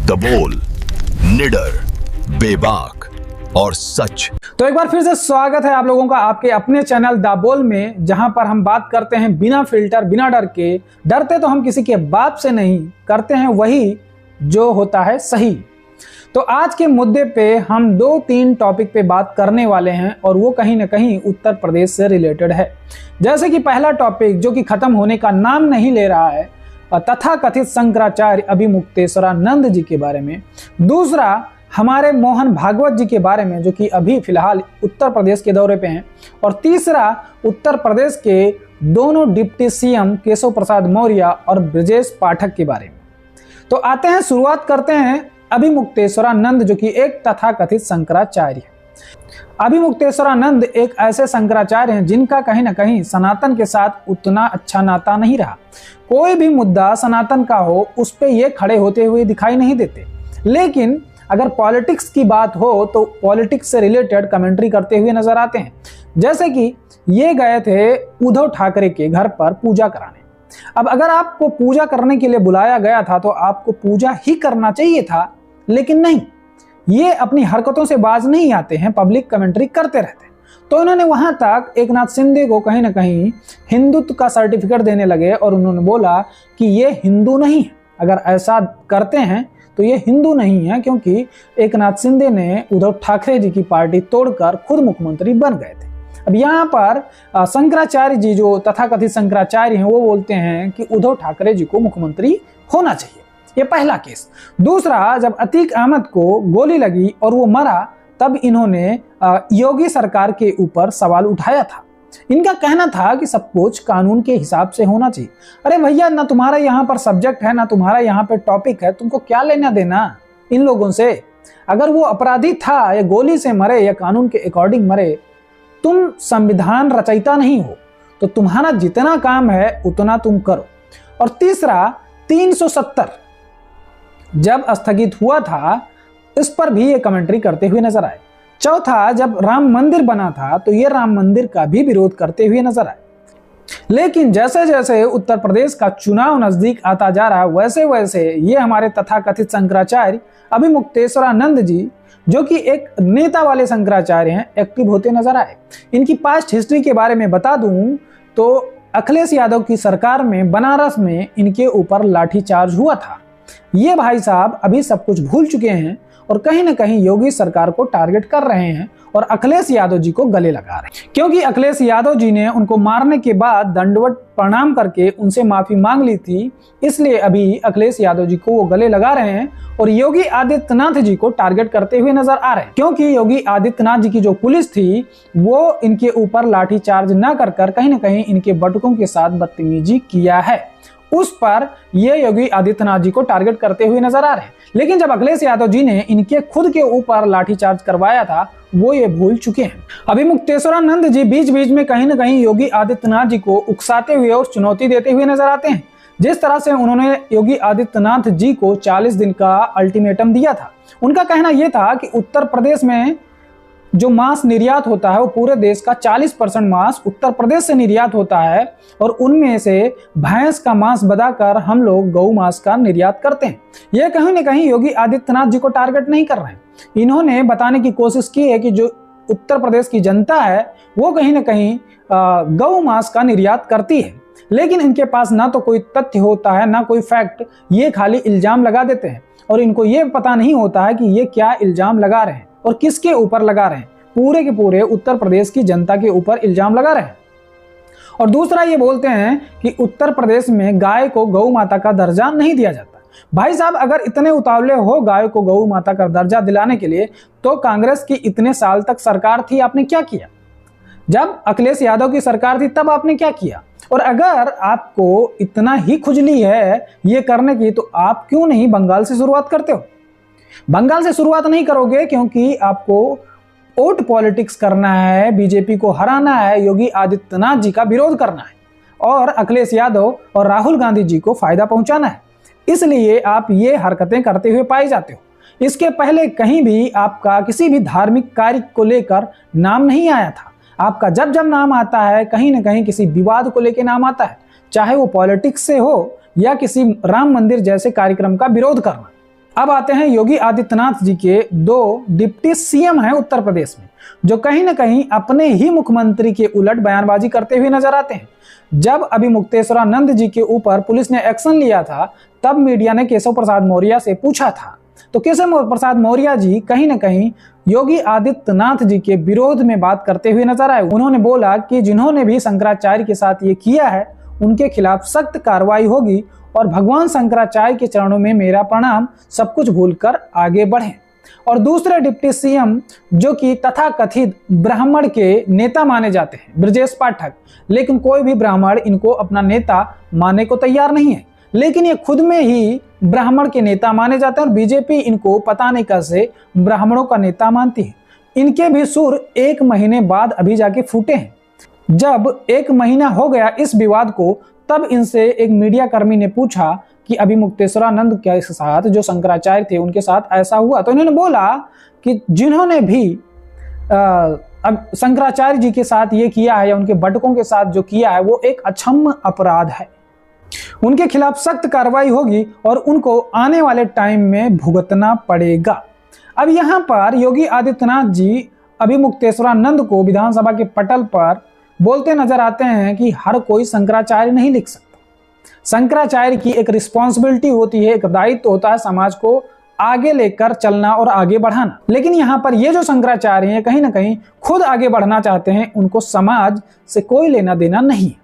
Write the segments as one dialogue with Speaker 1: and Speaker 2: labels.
Speaker 1: दबोल, निडर, बेबाक और सच।
Speaker 2: तो एक बार फिर से स्वागत है आप लोगों का आपके अपने चैनल दाबोल में, जहां पर हम बात करते हैं बिना फिल्टर, बिना डर के। डरते तो हम किसी के बाप से नहीं, करते हैं वही जो होता है सही। तो आज के मुद्दे पे हम 2-3 टॉपिक पे बात करने वाले हैं और वो कहीं ना कहीं उत्तर प्रदेश से रिलेटेड है। जैसे कि पहला टॉपिक जो कि खत्म होने का नाम नहीं ले रहा है, तथाकथित शंकराचार्य अभिमुक्तेश्वरानंद जी के बारे में। दूसरा हमारे मोहन भागवत जी के बारे में, जो कि अभी फिलहाल उत्तर प्रदेश के दौरे पे हैं। और तीसरा उत्तर प्रदेश के दोनों डिप्टी सीएम केशव प्रसाद मौर्य और ब्रजेश पाठक के बारे में। तो आते हैं, शुरुआत करते हैं अभिमुक्तेश्वरानंद, जो कि एक तथाकथित शंकराचार्य है। अभिमुक्तेश्वरानंद एक ऐसे शंकराचार्य हैं जिनका कहीं ना कहीं सनातन के साथ उतना अच्छा नाता नहीं रहा। कोई भी मुद्दा सनातन का हो उस पे ये खड़े होते हुए दिखाई नहीं देते, लेकिन अगर पॉलिटिक्स की बात हो तो पॉलिटिक्स से रिलेटेड कमेंट्री करते हुए नजर आते हैं। जैसे कि ये गए थे उद्धव ठाकरे के घर पर पूजा कराने। अब अगर आपको पूजा करने के लिए बुलाया गया था तो आपको पूजा ही करना चाहिए था, लेकिन नहीं, ये अपनी हरकतों से बाज नहीं आते हैं, पब्लिक कमेंट्री करते रहते हैं। तो इन्होंने वहां तक एकनाथ शिंदे को कहीं ना कहीं हिंदुत्व का सर्टिफिकेट देने लगे और उन्होंने बोला कि ये हिंदू नहीं है, अगर ऐसा करते हैं तो ये हिंदू नहीं है, क्योंकि एकनाथ शिंदे ने उद्धव ठाकरे जी की पार्टी तोड़कर खुद मुख्यमंत्री बन गए थे। अब यहाँ पर शंकराचार्य जी, जो तथाकथित शंकराचार्य हैं, वो बोलते हैं कि उद्धव ठाकरे जी को मुख्यमंत्री होना चाहिए। ये पहला केस। दूसरा, जब अतीक अहमद को गोली लगी और वो मरा, तब इन्होंने योगी सरकार के ऊपर सवाल उठाया था। इनका कहना था कि सब कुछ कानून के हिसाब से होना चाहिए। अरे भैया, ना तुम्हारा यहाँ पर सब्जेक्ट है, ना तुम्हारा यहाँ पे टॉपिक है, तुमको क्या लेना देना इन लोगों से। अगर वो अपराधी था, या गोली से मरे या कानून के अकॉर्डिंग मरे, तुम संविधान रचयिता नहीं हो, तो तुम्हारा जितना काम है उतना तुम करो। और तीसरा, 370 जब स्थगित हुआ था, इस पर भी ये कमेंट्री करते हुए नजर आए। चौथा, जब राम मंदिर बना था तो ये राम मंदिर का भी विरोध करते हुए नजर आए। लेकिन जैसे जैसे उत्तर प्रदेश का चुनाव नजदीक आता जा रहा है, वैसे वैसे ये हमारे तथाकथित शंकराचार्य अभिमुक्तेश्वरानंद जी, जो कि एक नेता वाले शंकराचार्य हैं, एक्टिव होते नजर आए। इनकी पास्ट हिस्ट्री के बारे में बता दूं तो अखिलेश यादव की सरकार में बनारस में इनके ऊपर लाठीचार्ज हुआ था। ये भाई साहब अभी सब कुछ भूल चुके हैं और कहीं ना कहीं योगी सरकार को टारगेट कर रहे हैं और अखिलेश यादव जी को गले लगा रहे हैं, क्योंकि अखिलेश यादव जी ने उनको मारने के बाद दंडवत प्रणाम करके उनसे माफी मांग ली थी। इसलिए अभी अखिलेश यादव जी को वो गले लगा रहे हैं और योगी आदित्यनाथ जी को टारगेट करते हुए नजर आ रहे हैं, क्योंकि योगी आदित्यनाथ जी की जो पुलिस थी वो इनके ऊपर लाठीचार्ज न कर कहीं ना कहीं इनके बटुकों के साथ बदतमीजी किया है। उस पर ये योगी आदित्यनाथ जी को टारगेट करते हुए नजर आ रहे हैं। लेकिन जब अखिलेश यादव जी ने इनके खुद के ऊपर लाठीचार्ज करवाया था, वो ये भूल चुके हैं। अभिमुक्तेश्वरानंद जी बीच बीच में कहीं ना कहीं योगी आदित्यनाथ जी को उकसाते हुए और चुनौती देते हुए नजर आते हैं। जिस तरह से उन्होंने योगी आदित्यनाथ जी को 40 दिन का अल्टीमेटम दिया था। उनका कहना यह था कि उत्तर प्रदेश में जो मांस निर्यात होता है वो पूरे देश का 40% मांस उत्तर प्रदेश से निर्यात होता है, और उनमें से भैंस का मांस बदाकर हम लोग गौ मांस का निर्यात करते हैं। ये कहीं ना कहीं योगी आदित्यनाथ जी को टारगेट नहीं कर रहे हैं। इन्होंने बताने की कोशिश की है कि जो उत्तर प्रदेश की जनता है वो कहीं ना कहीं गौ मांस का निर्यात करती है, लेकिन इनके पास ना तो कोई तथ्य होता है ना कोई फैक्ट। ये खाली इल्जाम लगा देते हैं और इनको ये पता नहीं होता है कि ये क्या इल्जाम लगा रहे हैं और किसके ऊपर लगा रहे हैं। पूरे के पूरे उत्तर प्रदेश की जनता के ऊपर इल्जाम लगा रहे हैं। और दूसरा, ये बोलते हैं कि उत्तर प्रदेश में गाय को गौ माता का दर्जा नहीं दिया जाता। भाई साहब, अगर इतने उतावले हो गाय को गौ माता का दर्जा दिलाने के लिए, तो कांग्रेस की इतने साल तक सरकार थी, आपने क्या किया? जब अखिलेश यादव की सरकार थी तब आपने क्या किया? और अगर आपको इतना ही खुजली है ये करने की, तो आप क्यों नहीं बंगाल से शुरुआत करते हो? बंगाल से शुरुआत नहीं करोगे क्योंकि आपको वोट पॉलिटिक्स करना है, बीजेपी को हराना है, योगी आदित्यनाथ जी का विरोध करना है और अखिलेश यादव और राहुल गांधी जी को फायदा पहुंचाना है। इसलिए आप ये हरकतें करते हुए पाए जाते हो। इसके पहले कहीं भी आपका किसी भी धार्मिक कार्य को लेकर नाम नहीं आया था। आपका जब जब नाम आता है कहीं ना कहीं किसी विवाद को लेकर नाम आता है, चाहे वो पॉलिटिक्स से हो या किसी राम मंदिर जैसे कार्यक्रम का विरोध करना। अब आते हैं योगी आदित्यनाथ जी के दो डिप्टी सीएम हैं उत्तर प्रदेश में, जो कहीं ना कहीं अपने ही मुख्यमंत्री के उलट बयानबाजी करते हुए नजर आते हैं। जब अभी मुक्तेश्वरानंद जी के ऊपर पुलिस ने एक्शन लिया था, तब मीडिया ने केशव प्रसाद मौर्य से पूछा था, तो केशव प्रसाद मौर्य जी कहीं ना कहीं योगी आदित्यनाथ जी के विरोध में बात करते हुए नजर आए। उन्होंने बोला कि जिन्होंने भी शंकराचार्य के साथ ये किया है उनके खिलाफ सख्त कार्रवाई होगी और भगवान शंकराचार्य के चरणों में मेरा प्रणाम, सब कुछ भूलकर आगे बढ़ें। और दूसरे डिप्टी सीएम जो कि तथाकथित ब्राह्मण के नेता माने जाते हैं, ब्रजेश पाठक, लेकिन कोई भी ब्राह्मण इनको अपना नेता मानने को तैयार नहीं है, लेकिन ये खुद में ही ब्राह्मण के नेता माने जाते हैं और बीजेपी इनको पता नहीं कैसे ब्राह्मणों का नेता मानती है। इनके भी सुर 1 महीने बाद अभी जाके फूटे हैं। जब 1 महीना हो गया इस विवाद को, तब इनसे एक मीडिया कर्मी ने पूछा कि अभी मुक्तेश्वरानंद के साथ जो शंकराचार्य थे उनके साथ ऐसा हुआ, तो इन्होंने बोला कि जिन्होंने भी अब शंकराचार्य जी के साथ ये किया है या उनके बटकों के साथ जो किया है वो एक अक्षम्य अपराध है, उनके खिलाफ सख्त कार्रवाई होगी और उनको आने वाले टाइम में भुगतना पड़ेगा। अब यहाँ पर योगी आदित्यनाथ जी अभी मुक्तेश्वरानंद को विधानसभा के पटल पर बोलते नजर आते हैं कि हर कोई शंकराचार्य नहीं लिख सकता। शंकराचार्य की एक रिस्पॉन्सिबिलिटी होती है, एक दायित्व होता है समाज को आगे लेकर चलना और आगे बढ़ाना। लेकिन यहाँ पर ये जो शंकराचार्य हैं कहीं ना कहीं खुद आगे बढ़ना चाहते हैं, उनको समाज से कोई लेना देना नहीं है।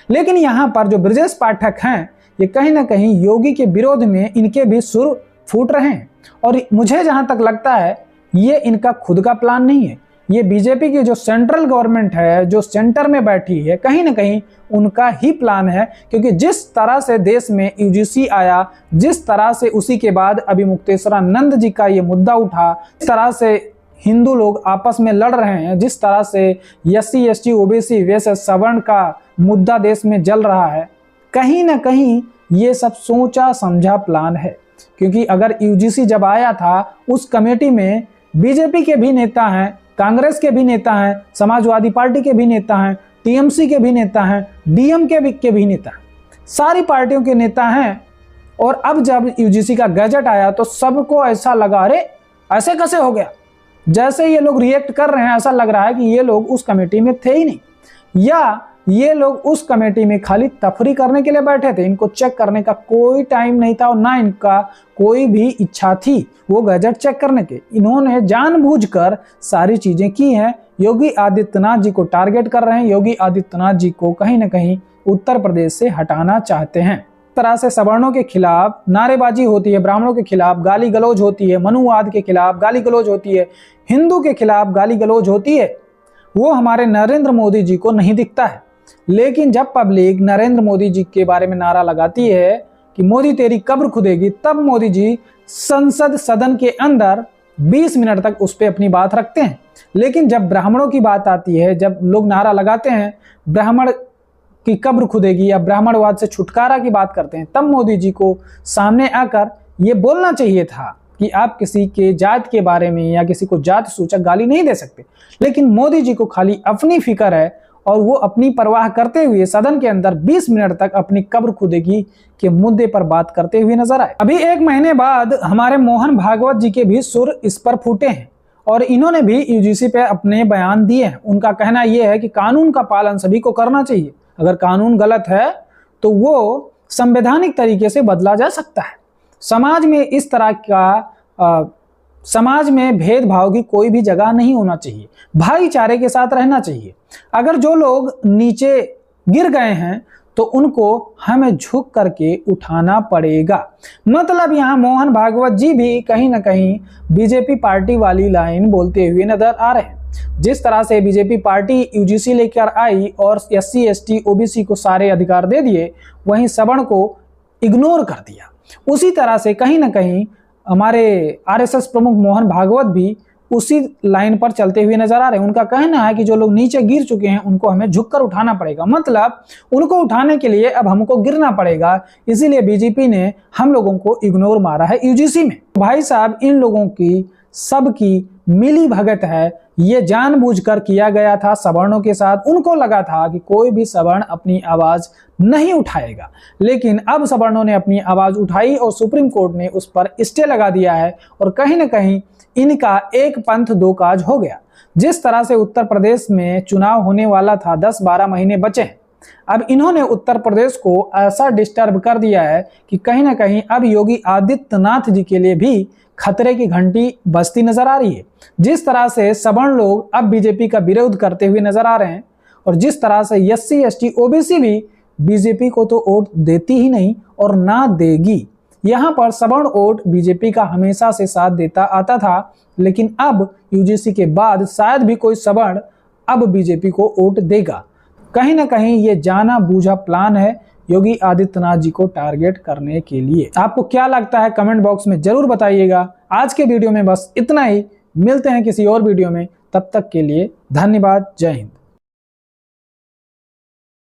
Speaker 2: लेकिन यहाँ पर जो ब्रजेश पाठक हैं ये कहीं ना कहीं योगी के विरोध में इनके भी सुर फूट रहे हैं और मुझे जहां तक लगता है ये इनका खुद का प्लान नहीं है, ये बीजेपी की जो सेंट्रल गवर्नमेंट है, जो सेंटर में बैठी है, कहीं ना कहीं उनका ही प्लान है। क्योंकि जिस तरह से देश में यूजीसी आया, जिस तरह से उसी के बाद अभी मुक्तेश्वरानंद जी का ये मुद्दा उठा, जिस तरह से हिंदू लोग आपस में लड़ रहे हैं, जिस तरह से एससी एसटी ओबीसी वैसे सवर्ण का मुद्दा देश में जल रहा है, कहीं ना कहीं ये सब सोचा समझा प्लान है। क्योंकि अगर यूजीसी जब आया था उस कमेटी में बीजेपी के भी नेता हैं, कांग्रेस के भी नेता हैं, समाजवादी पार्टी के भी नेता हैं, टीएमसी के भी नेता हैं, डीएमके के भी नेता हैं, सारी पार्टियों के नेता हैं। और अब जब यूजीसी का गैजेट आया तो सबको ऐसा लगा अरे ऐसे कैसे हो गया, जैसे ये लोग रिएक्ट कर रहे हैं ऐसा लग रहा है कि ये लोग उस कमेटी में थे ही नहीं, या ये लोग उस कमेटी में खाली तफरी करने के लिए बैठे थे। इनको चेक करने का कोई टाइम नहीं था और ना इनका कोई भी इच्छा थी वो गैजेट चेक करने के। इन्होंने जानबूझकर सारी चीजें की हैं। योगी आदित्यनाथ जी को टारगेट कर रहे हैं, योगी आदित्यनाथ जी को कहीं ना कहीं उत्तर प्रदेश से हटाना चाहते हैं। तरह से सवर्णों के खिलाफ नारेबाजी होती है, ब्राह्मणों के खिलाफ गाली गलौज होती है, मनुवाद के खिलाफ गाली गलौज होती है, हिंदू के खिलाफ गाली गलौज होती है, वो हमारे नरेंद्र मोदी जी को नहीं दिखता है। लेकिन जब पब्लिक नरेंद्र मोदी जी के बारे में नारा लगाती है कि मोदी तेरी कब्र खुदेगी, तब मोदी जी संसद सदन के अंदर 20 मिनट तक उस पर अपनी बात रखते हैं। लेकिन जब ब्राह्मणों की बात आती है, जब लोग नारा लगाते हैं ब्राह्मण की कब्र खुदेगी या ब्राह्मणवाद से छुटकारा की बात करते हैं, तब मोदी जी को सामने आकर ये बोलना चाहिए था कि आप किसी के जात के बारे में या किसी को जात सूचक गाली नहीं दे सकते। लेकिन मोदी जी को खाली अपनी फिक्र है और वो अपनी परवाह करते हुए सदन के अंदर 20 मिनट तक अपनी कब्र खुदेगी के मुद्दे पर बात करते हुए नजर आए। अभी 1 महीने बाद हमारे मोहन भागवत जी के भी सुर इस पर फूटे हैं और इन्होंने भी यूजीसी पे अपने बयान दिए हैं। उनका कहना यह है कि कानून का पालन सभी को करना चाहिए, अगर कानून गलत है तो वो संवैधानिक तरीके से बदला जा सकता है। समाज में इस तरह का समाज में भेदभाव की कोई भी जगह नहीं होना चाहिए, भाईचारे के साथ रहना चाहिए। अगर जो लोग नीचे गिर गए हैं तो उनको हमें झुक करके उठाना पड़ेगा। मतलब यहाँ मोहन भागवत जी भी कहीं ना कहीं बीजेपी पार्टी वाली लाइन बोलते हुए नजर आ रहे हैं। जिस तरह से बीजेपी पार्टी यूजीसी लेकर आई और एससी एसटी ओबीसी को सारे अधिकार दे दिए, वहीं सवर्ण को इग्नोर कर दिया, उसी तरह से कहीं ना कहीं हमारे आरएसएस प्रमुख मोहन भागवत भी उसी लाइन पर चलते हुए नजर आ रहे हैं। उनका कहना है कि जो लोग नीचे गिर चुके हैं उनको हमें झुककर उठाना पड़ेगा, मतलब उनको उठाने के लिए अब हमको गिरना पड़ेगा। इसीलिए बीजेपी ने हम लोगों को इग्नोर मारा है यूजीसी में। भाई साहब, इन लोगों की सबकी मिली भगत है, ये जानबूझकर किया गया था सवर्णों के साथ। उनको लगा था कि कोई भी सवर्ण अपनी आवाज नहीं उठाएगा, लेकिन अब सवर्णों ने अपनी आवाज उठाई और सुप्रीम कोर्ट ने उस पर स्टे लगा दिया है और कहीं ना कहीं इनका एक पंथ दो काज हो गया। जिस तरह से उत्तर प्रदेश में चुनाव होने वाला था, 10-12 महीने बचे हैं, अब इन्होंने उत्तर प्रदेश को ऐसा डिस्टर्ब कर दिया है कि कहीं ना कहीं अब योगी आदित्यनाथ जी के लिए भी खतरे की घंटी बजती नजर आ रही है। जिस तरह से सवर्ण लोग अब बीजेपी का विरोध करते हुए नजर आ रहे हैं और जिस तरह से SC ST OBC भी बीजेपी को तो वोट देती ही नहीं और ना देगी। यहाँ पर सवर्ण वोट बीजेपी का हमेशा से साथ देता आता था, लेकिन अब UGC के बाद शायद भी कोई सवर्ण अब बीजेपी को वोट देगा। कहीं ना कहीं ये जाना बूझा प्लान है योगी आदित्यनाथ जी को टारगेट करने के लिए। आपको क्या लगता है कमेंट बॉक्स में जरूर बताइएगा। आज के वीडियो में बस इतना ही, मिलते हैं किसी और वीडियो में, तब तक के लिए धन्यवाद। जय हिंद।